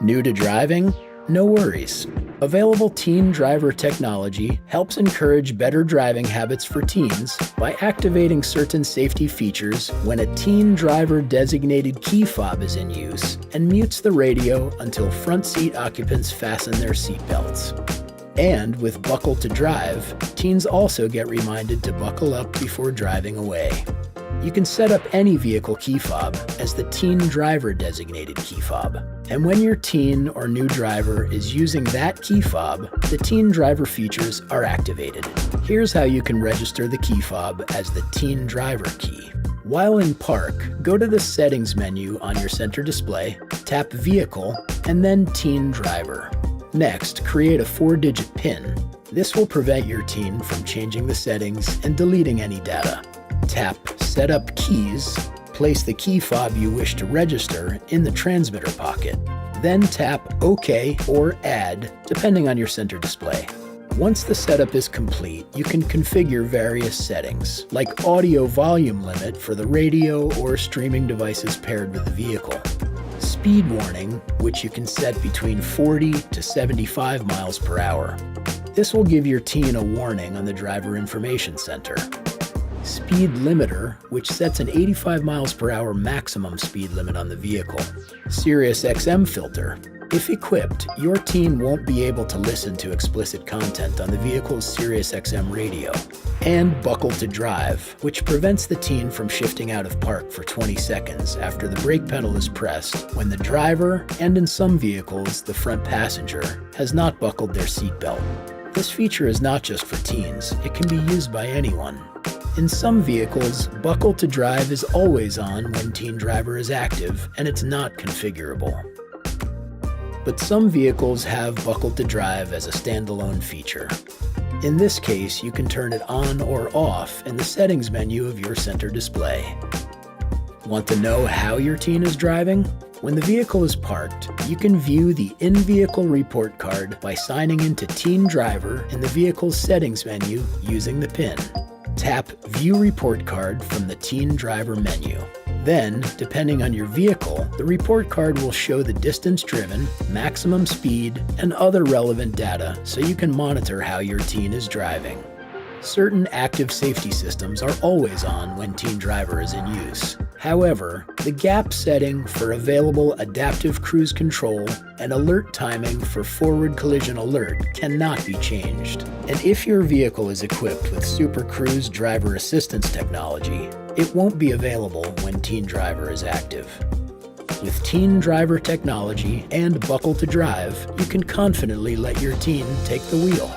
New to driving? No worries. Available teen driver technology helps encourage better driving habits for teens by activating certain safety features when a teen driver designated key fob is in use and mutes the radio until front seat occupants fasten their seatbelts. And with Buckle to Drive, teens also get reminded to buckle up before driving away. You can set up any vehicle key fob as the teen driver designated key fob. And when your teen or new driver is using that key fob, the teen driver features are activated. Here's how you can register the key fob as the teen driver key. While in park, go to the settings menu on your center display, tap Vehicle, and then Teen Driver. Next, create a 4-digit PIN. This will prevent your teen from changing the settings and deleting any data. Tap Set Up Keys, place the key fob you wish to register in the transmitter pocket. Then tap OK or Add, depending on your center display. Once the setup is complete, you can configure various settings, like audio volume limit for the radio or streaming devices paired with the vehicle. Speed warning, which you can set between 40 to 75 miles per hour. This will give your teen a warning on the driver information center. Speed limiter, which sets an 85 miles per hour maximum speed limit on the vehicle. Sirius XM filter. If equipped, your teen won't be able to listen to explicit content on the vehicle's Sirius XM radio. And Buckle to Drive, which prevents the teen from shifting out of park for 20 seconds after the brake pedal is pressed when the driver, and in some vehicles, the front passenger, has not buckled their seatbelt. This feature is not just for teens, it can be used by anyone. In some vehicles, Buckle to Drive is always on when teen driver is active, and it's not configurable. But some vehicles have Buckle to Drive as a standalone feature. In this case, you can turn it on or off in the settings menu of your center display. Want to know how your teen is driving? When the vehicle is parked, you can view the in-vehicle report card by signing into Teen Driver in the vehicle's settings menu using the PIN. Tap View Report Card from the Teen Driver menu. Then, depending on your vehicle, the report card will show the distance driven, maximum speed, and other relevant data so you can monitor how your teen is driving. Certain active safety systems are always on when Teen Driver is in use. However, the gap setting for available adaptive cruise control and alert timing for forward collision alert cannot be changed. And if your vehicle is equipped with Super Cruise driver assistance technology, it won't be available when Teen Driver is active. With Teen Driver technology and Buckle to Drive, you can confidently let your teen take the wheel.